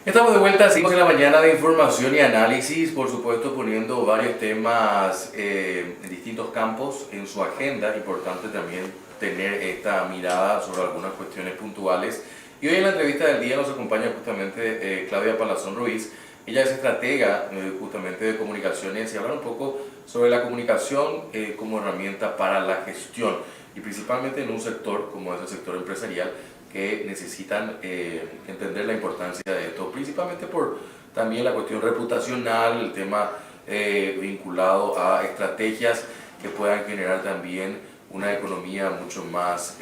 Estamos de vuelta a 5 de la mañana de información y análisis, por supuesto poniendo varios temas en distintos campos en su agenda. Importante también tener esta mirada sobre algunas cuestiones puntuales. Y hoy en la entrevista del día nos acompaña justamente Claudia Palazón Ruiz. Ella es estratega justamente de comunicaciones y hablar un poco sobre la comunicación como herramienta para la gestión y principalmente en un sector como es el sector empresarial, que necesitan entender la importancia de esto, principalmente por también la cuestión reputacional, el tema vinculado a estrategias que puedan generar también una economía mucho más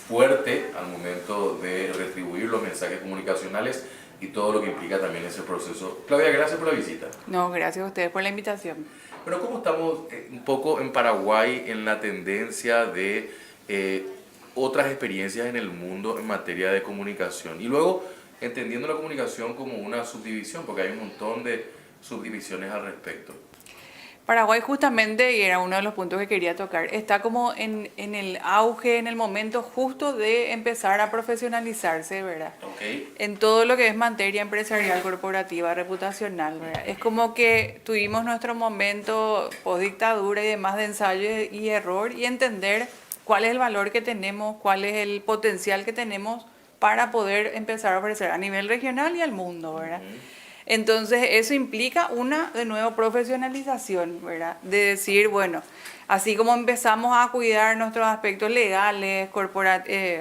fuerte al momento de retribuir los mensajes comunicacionales y todo lo que implica también ese proceso. Claudia, gracias por la visita. No, gracias a ustedes por la invitación. Pero ¿cómo estamos un poco en Paraguay en la tendencia de otras experiencias en el mundo en materia de comunicación? Y luego entendiendo la comunicación como una subdivisión, porque hay un montón de subdivisiones al respecto. Paraguay justamente, y era uno de los puntos que quería tocar, está como en el auge, en el momento justo de empezar a profesionalizarse, ¿verdad? Okay. En todo lo que es materia empresarial, corporativa, reputacional, ¿verdad? Es como que tuvimos nuestro momento post-dictadura y demás de ensayo y error y entender cuál es el valor que tenemos, cuál es el potencial que tenemos para poder empezar a ofrecer a nivel regional y al mundo, ¿verdad? Entonces, eso implica de nuevo, profesionalización, ¿verdad? De decir, bueno, así como empezamos a cuidar nuestros aspectos legales,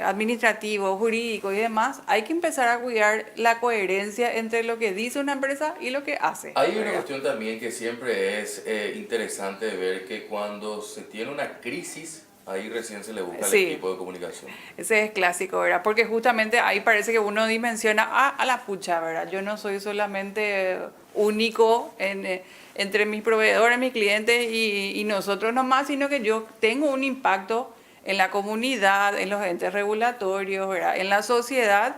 administrativos, jurídicos y demás, hay que empezar a cuidar la coherencia entre lo que dice una empresa y lo que hace. Hay una ¿verdad? cuestión también que siempre es interesante de ver, que cuando se tiene una crisis, ahí recién se le busca el equipo de comunicación. Ese es clásico, ¿verdad? Porque justamente ahí parece que uno dimensiona a la pucha, ¿verdad? Yo no soy solamente único entre mis proveedores, mis clientes y nosotros nomás, sino que yo tengo un impacto en la comunidad, en los entes regulatorios, ¿verdad? En la sociedad,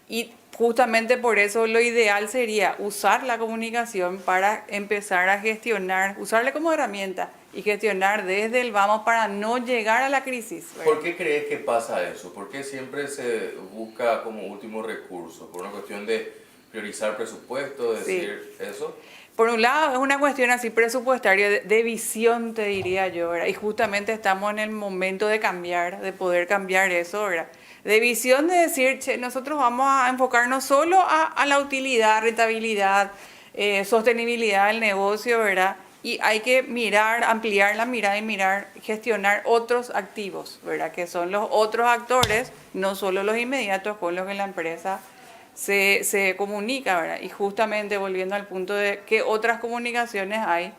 y justamente por eso lo ideal sería usar la comunicación para empezar a gestionar, usarla como herramienta y gestionar desde el vamos para no llegar a la crisis, ¿verdad? ¿Por qué crees que pasa eso? ¿Por qué siempre se busca como último recurso? ¿Por una cuestión de priorizar presupuesto, decir eso? Por un lado, es una cuestión así presupuestaria, de visión, te diría yo, ¿verdad? Y justamente estamos en el momento de cambiar, de poder cambiar eso, ¿verdad? De visión, de decir, che, nosotros vamos a enfocarnos solo a la utilidad, rentabilidad, sostenibilidad del negocio, ¿verdad? Y hay que mirar, ampliar la mirada y gestionar otros activos, ¿verdad? Que son los otros actores, no solo los inmediatos con los que la empresa se comunica, ¿verdad? Y justamente volviendo al punto de qué otras comunicaciones hay,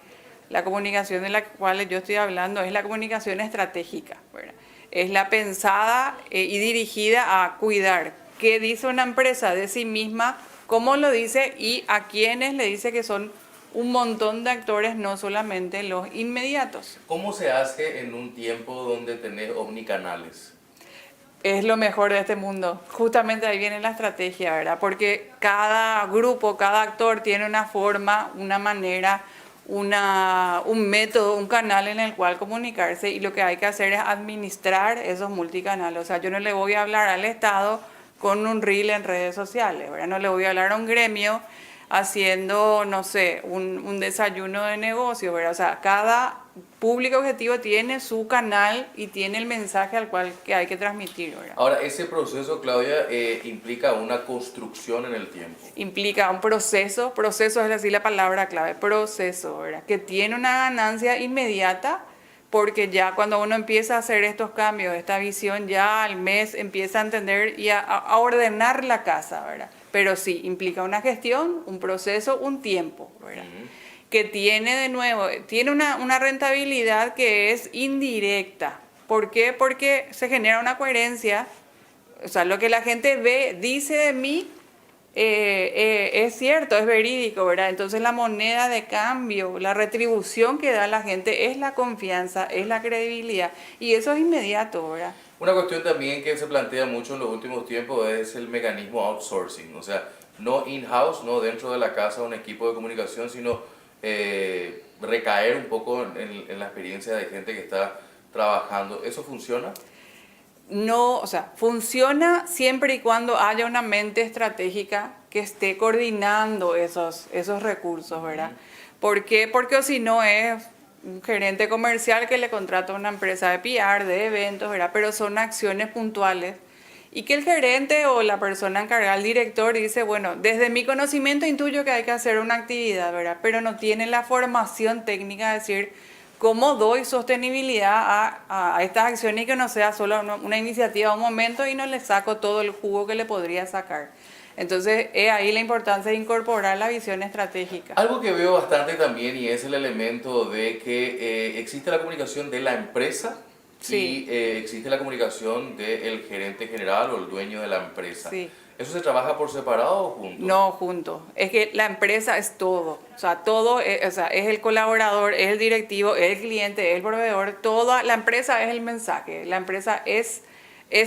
la comunicación de la cual yo estoy hablando es la comunicación estratégica, ¿verdad? Es la pensada y dirigida a cuidar qué dice una empresa de sí misma, cómo lo dice y a quiénes le dice, que son un montón de actores, no solamente los inmediatos. ¿Cómo se hace en un tiempo donde tenés omnicanales? Es lo mejor de este mundo. Justamente ahí viene la estrategia, ¿verdad? Porque cada grupo, cada actor tiene una forma, una manera, un método, un canal en el cual comunicarse, y lo que hay que hacer es administrar esos multicanales. O sea, yo no le voy a hablar al Estado con un reel en redes sociales, ¿verdad? No le voy a hablar a un gremio haciendo, no sé, un desayuno de negocio, ¿verdad? O sea, cada público objetivo tiene su canal y tiene el mensaje al cual que hay que transmitir, ¿verdad? Ahora, ese proceso, Claudia, implica una construcción en el tiempo. Implica un proceso es decir la palabra clave, proceso, ¿verdad? Que tiene una ganancia inmediata, porque ya cuando uno empieza a hacer estos cambios, esta visión, ya al mes empieza a entender y a ordenar la casa, ¿verdad? Pero sí, implica una gestión, un proceso, un tiempo, ¿verdad? Que tiene de nuevo, tiene una rentabilidad que es indirecta. ¿Por qué? Porque se genera una coherencia. O sea, lo que la gente ve, dice de mí, es cierto, es verídico, ¿verdad? Entonces la moneda de cambio, la retribución que da la gente es la confianza, es la credibilidad, y eso es inmediato, ¿verdad? Una cuestión también que se plantea mucho en los últimos tiempos es el mecanismo outsourcing, o sea, no in-house, no dentro de la casa un equipo de comunicación, sino recaer un poco en la experiencia de gente que está trabajando. ¿Eso funciona? No, o sea, funciona siempre y cuando haya una mente estratégica que esté coordinando esos recursos, ¿verdad? ¿Por qué? Porque o si no es un gerente comercial que le contrata a una empresa de PR, de eventos, ¿verdad? Pero son acciones puntuales. Y que el gerente o la persona encargada, el director, dice, bueno, desde mi conocimiento intuyo que hay que hacer una actividad, ¿verdad? Pero no tiene la formación técnica de decir cómo doy sostenibilidad a estas acciones y que no sea solo una iniciativa, un momento y no le saco todo el jugo que le podría sacar. Entonces, es ahí la importancia de incorporar la visión estratégica. Algo que veo bastante también y es el elemento de que existe la comunicación de la empresa Sí. y existe la comunicación del gerente general o el dueño de la empresa. Sí. ¿Eso se trabaja por separado o juntos? No, juntos. Es que la empresa es todo. O sea, todo es, o sea, es el colaborador, es el directivo, es el cliente, es el proveedor. Toda la empresa es el mensaje. La empresa es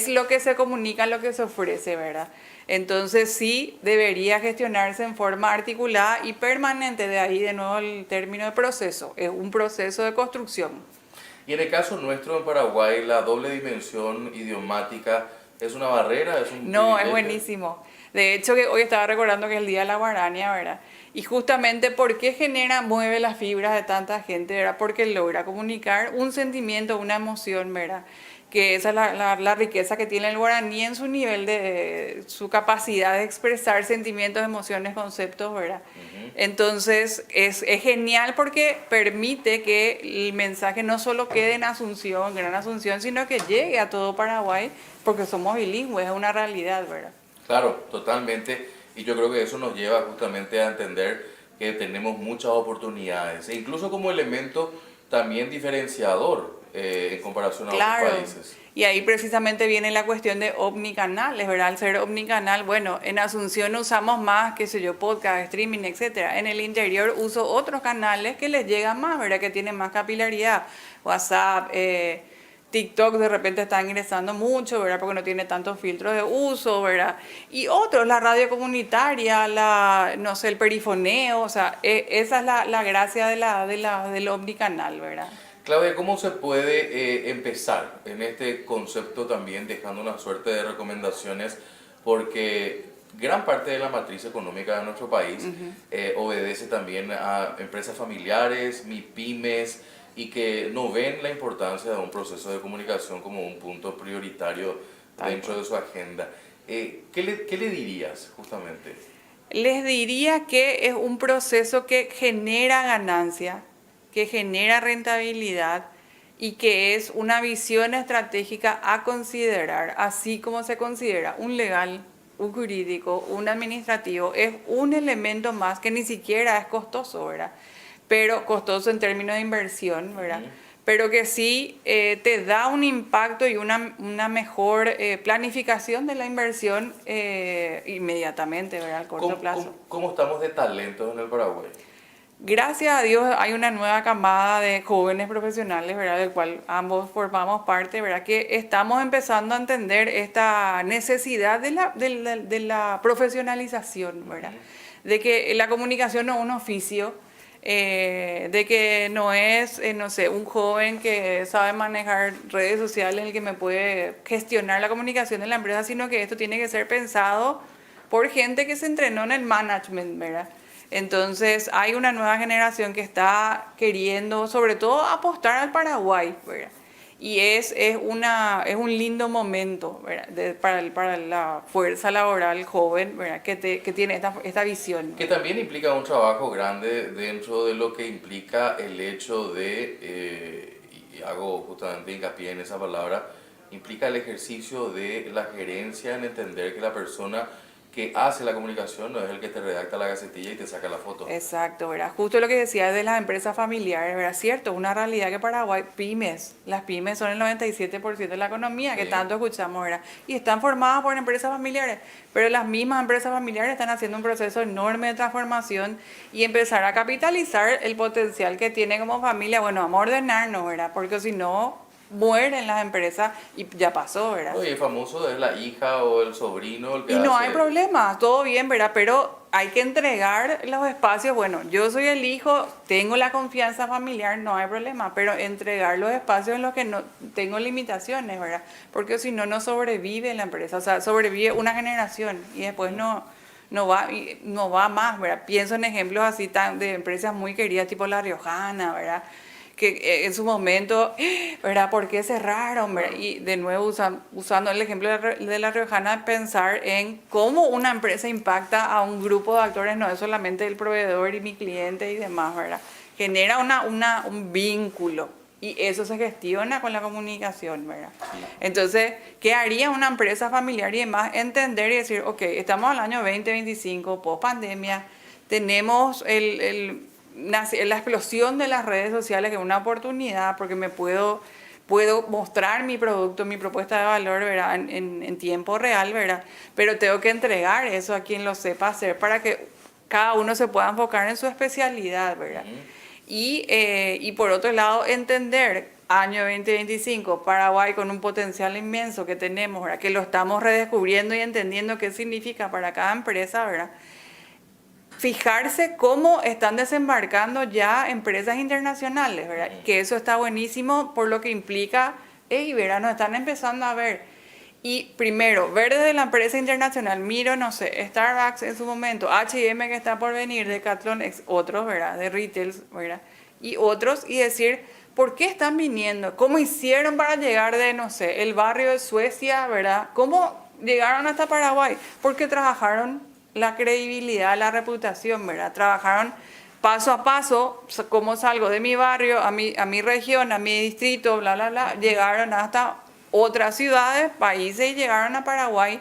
lo que se comunica, lo que se ofrece, ¿verdad? Entonces sí debería gestionarse en forma articulada y permanente. De ahí de nuevo el término de proceso. Es un proceso de construcción. Y en el caso nuestro en Paraguay, la doble dimensión idiomática es una barrera, es un No, es privilegio. buenísimo. De hecho, que hoy estaba recordando que es el Día de la Guarania, ¿verdad? Y justamente, ¿por qué mueve las fibras de tanta gente, ¿verdad? Porque logra comunicar un sentimiento, una emoción, ¿verdad? Que esa es la riqueza que tiene el guaraní en su nivel de su capacidad de expresar sentimientos, emociones, conceptos, ¿verdad? Entonces es genial porque permite que el mensaje no solo quede en Asunción, Gran Asunción, sino que llegue a todo Paraguay porque somos bilingües, es una realidad, ¿verdad? Claro, totalmente. Y yo creo que eso nos lleva justamente a entender que tenemos muchas oportunidades, e incluso como elemento también diferenciador en comparación a Claro. otros países. Y ahí precisamente viene la cuestión de omnicanales, ¿verdad? Al ser omnicanal, bueno, en Asunción usamos más, qué sé yo, podcast, streaming, etcétera. En el interior uso otros canales que les llegan más, ¿verdad? Que tienen más capilaridad. WhatsApp, TikTok de repente está ingresando mucho, ¿verdad? Porque no tiene tantos filtros de uso, ¿verdad? Y otros, la radio comunitaria, no sé, el perifoneo, o sea, esa es la gracia del omnicanal, ¿verdad? Claudia, ¿cómo se puede empezar en este concepto también, dejando una suerte de recomendaciones? Porque gran parte de la matriz económica de nuestro país obedece también a empresas familiares, MIPYMES, y que no ven la importancia de un proceso de comunicación como un punto prioritario dentro de su agenda. ¿Qué le dirías justamente? Les diría que es un proceso que genera ganancia, que genera rentabilidad y que es una visión estratégica a considerar, así como se considera un legal, un jurídico, un administrativo, es un elemento más que ni siquiera es costoso, ¿verdad? Pero costoso en términos de inversión, ¿verdad? Pero que sí te da un impacto y una mejor planificación de la inversión inmediatamente, ¿verdad? A corto plazo. ¿Cómo estamos de talentos en el Paraguay? Gracias a Dios hay una nueva camada de jóvenes profesionales, ¿verdad? Del cual ambos formamos parte, ¿verdad? Que estamos empezando a entender esta necesidad de la profesionalización, ¿verdad? De que la comunicación no es un oficio, de que no es, no sé, un joven que sabe manejar redes sociales el que me puede gestionar la comunicación de la empresa, sino que esto tiene que ser pensado por gente que se entrenó en el management, ¿verdad? Entonces hay una nueva generación que está queriendo sobre todo apostar al Paraguay, ¿verdad? Y es un lindo momento, ¿verdad? Para la fuerza laboral joven, ¿verdad? Que tiene esta visión. Que también implica un trabajo grande dentro de lo que implica el hecho y hago justamente hincapié en esa palabra, implica el ejercicio de la gerencia en entender que la persona que hace la comunicación no es el que te redacta la gacetilla y te saca la foto. Exacto, ¿verdad? Justo lo que decía de las empresas familiares, ¿verdad? Cierto, una realidad que Paraguay, las pymes son el 97% de la economía, que tanto escuchamos, ¿verdad? Y están formadas por empresas familiares, pero las mismas empresas familiares están haciendo un proceso enorme de transformación y empezar a capitalizar el potencial que tiene como familia. Bueno, vamos a ordenarnos, ¿verdad? Porque si no mueren las empresas y ya pasó, ¿verdad? Oye, famoso es la hija o el sobrino el que Y no hace... hay problema, todo bien, ¿verdad? Pero hay que entregar los espacios. Bueno, yo soy el hijo, tengo la confianza familiar, no hay problema, pero entregar los espacios en los que no tengo limitaciones, ¿verdad? Porque si no, no sobrevive la empresa, o sea, sobrevive una generación y después no no va más, ¿verdad? Pienso en ejemplos así de empresas muy queridas, tipo La Riojana, ¿verdad? Que en su momento, ¿verdad? ¿Por qué cerraron? ¿Verdad? Y de nuevo, usando el ejemplo de La Riojana, pensar en cómo una empresa impacta a un grupo de actores, no es solamente el proveedor y mi cliente y demás, ¿verdad? Genera un vínculo y eso se gestiona con la comunicación, ¿verdad? Entonces, ¿qué haría una empresa familiar y demás? Entender y decir, ok, estamos al año 2025, post pandemia, tenemos la explosión de las redes sociales, que es una oportunidad porque puedo mostrar mi producto, mi propuesta de valor, ¿verdad? En tiempo real, ¿verdad? Pero tengo que entregar eso a quien lo sepa hacer para que cada uno se pueda enfocar en su especialidad, ¿verdad? Y por otro lado, entender año 2025, Paraguay con un potencial inmenso que tenemos, ¿verdad? Que lo estamos redescubriendo y entendiendo qué significa para cada empresa, ¿verdad? Fijarse cómo están desembarcando ya empresas internacionales, ¿verdad? Que eso está buenísimo por lo que implica, verá, nos están empezando a ver. Y primero, ver desde la empresa internacional, miro, no sé, Starbucks en su momento, H&M que está por venir, Decathlon, otros, ¿verdad? De retail, ¿verdad? Y otros, y decir, ¿por qué están viniendo? ¿Cómo hicieron para llegar de, no sé, el barrio de Suecia, ¿verdad? ¿Cómo llegaron hasta Paraguay? Porque trabajaron la credibilidad, la reputación, ¿verdad? Trabajaron paso a paso, cómo salgo de mi barrio, a mi región, a mi distrito, bla, bla, bla, llegaron hasta otras ciudades, países y llegaron a Paraguay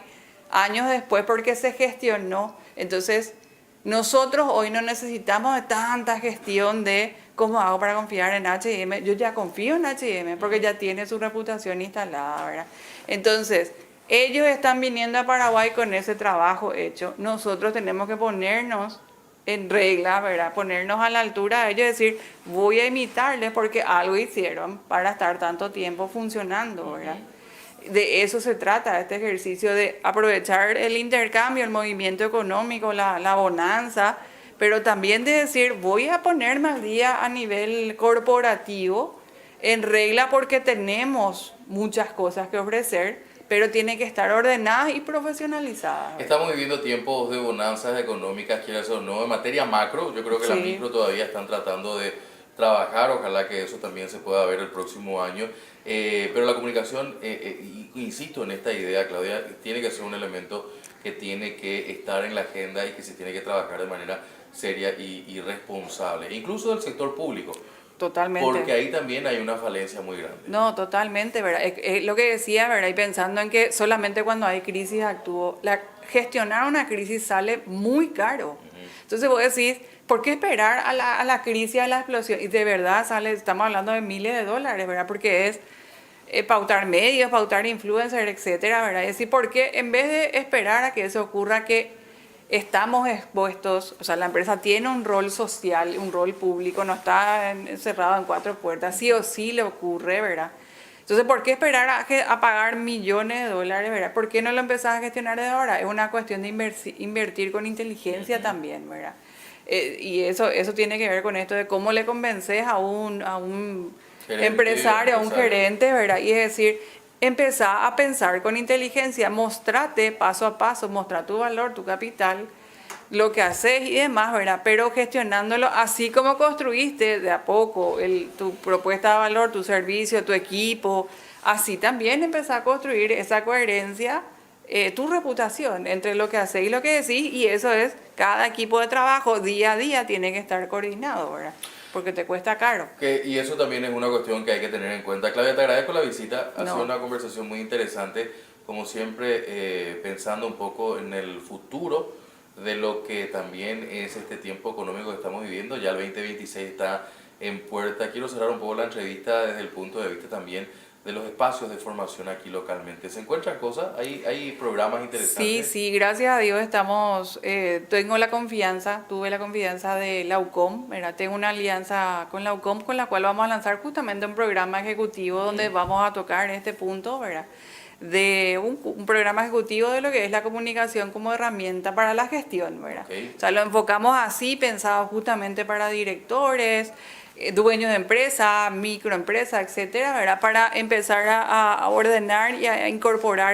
años después porque se gestionó. Entonces, nosotros hoy no necesitamos de tanta gestión de cómo hago para confiar en H&M. Yo ya confío en H&M porque ya tiene su reputación instalada, ¿verdad? Entonces, ellos están viniendo a Paraguay con ese trabajo hecho. Nosotros tenemos que ponernos en regla, ¿verdad? Ponernos a la altura de ellos y decir, voy a imitarles porque algo hicieron para estar tanto tiempo funcionando, ¿verdad? De eso se trata este ejercicio, de aprovechar el intercambio, el movimiento económico, la bonanza, pero también de decir, voy a ponerme al día a nivel corporativo en regla porque tenemos muchas cosas que ofrecer, pero tiene que estar ordenada y profesionalizada, ¿verdad? Estamos viviendo tiempos de bonanzas económicas, quieras o no, en materia macro. Yo creo que las micro todavía están tratando de trabajar, ojalá que eso también se pueda ver el próximo año. Pero la comunicación, insisto en esta idea, Claudia, tiene que ser un elemento que tiene que estar en la agenda y que se tiene que trabajar de manera seria y responsable, incluso del sector público. Totalmente. Porque ahí también hay una falencia muy grande. No, totalmente, ¿verdad? Es lo que decía, ¿verdad? Y pensando en que solamente cuando hay crisis actúo. Gestionar una crisis sale muy caro. Entonces vos decís, ¿por qué esperar a la crisis, a la explosión? Y de verdad estamos hablando de miles de dólares, ¿verdad? Porque es pautar medios, pautar influencers, etcétera, ¿verdad? Es decir, ¿por qué en vez de esperar a que eso ocurra, que estamos expuestos, o sea, la empresa tiene un rol social, un rol público, no está encerrado en cuatro puertas, sí o sí le ocurre, ¿verdad? Entonces, ¿por qué esperar a pagar millones de dólares, ¿verdad? ¿Por qué no lo empezás a gestionar desde ahora? Es una cuestión de invertir con inteligencia también, ¿verdad? Y eso tiene que ver con esto de cómo le convences a un empresario, a un gerente, ¿verdad? Y es decir, empezá a pensar con inteligencia, mostrate paso a paso, mostrar tu valor, tu capital, lo que haces y demás, ¿verdad? Pero gestionándolo así como construiste de a poco tu propuesta de valor, tu servicio, tu equipo, así también empezá a construir esa coherencia, tu reputación entre lo que haces y lo que decís, y eso es, cada equipo de trabajo día a día tiene que estar coordinado, ¿verdad? Porque te cuesta caro. Y eso también es una cuestión que hay que tener en cuenta. Claudia, te agradezco la visita. Ha sido una conversación muy interesante, como siempre, pensando un poco en el futuro de lo que también es este tiempo económico que estamos viviendo. Ya el 2026 está en puerta. Quiero cerrar un poco la entrevista desde el punto de vista también de los espacios de formación aquí localmente. ¿Se encuentran cosas? ¿Hay programas interesantes? Sí, gracias a Dios tuve la confianza de la UCOM, ¿verdad? Tengo una alianza con la UCOM con la cual vamos a lanzar justamente un programa ejecutivo donde vamos a tocar en este punto, ¿verdad? De un programa ejecutivo de lo que es la comunicación como herramienta para la gestión, ¿verdad? O sea, lo enfocamos así, pensado justamente para directores, dueños de empresas, microempresas, etcétera, ¿verdad? Para empezar a ordenar y a incorporar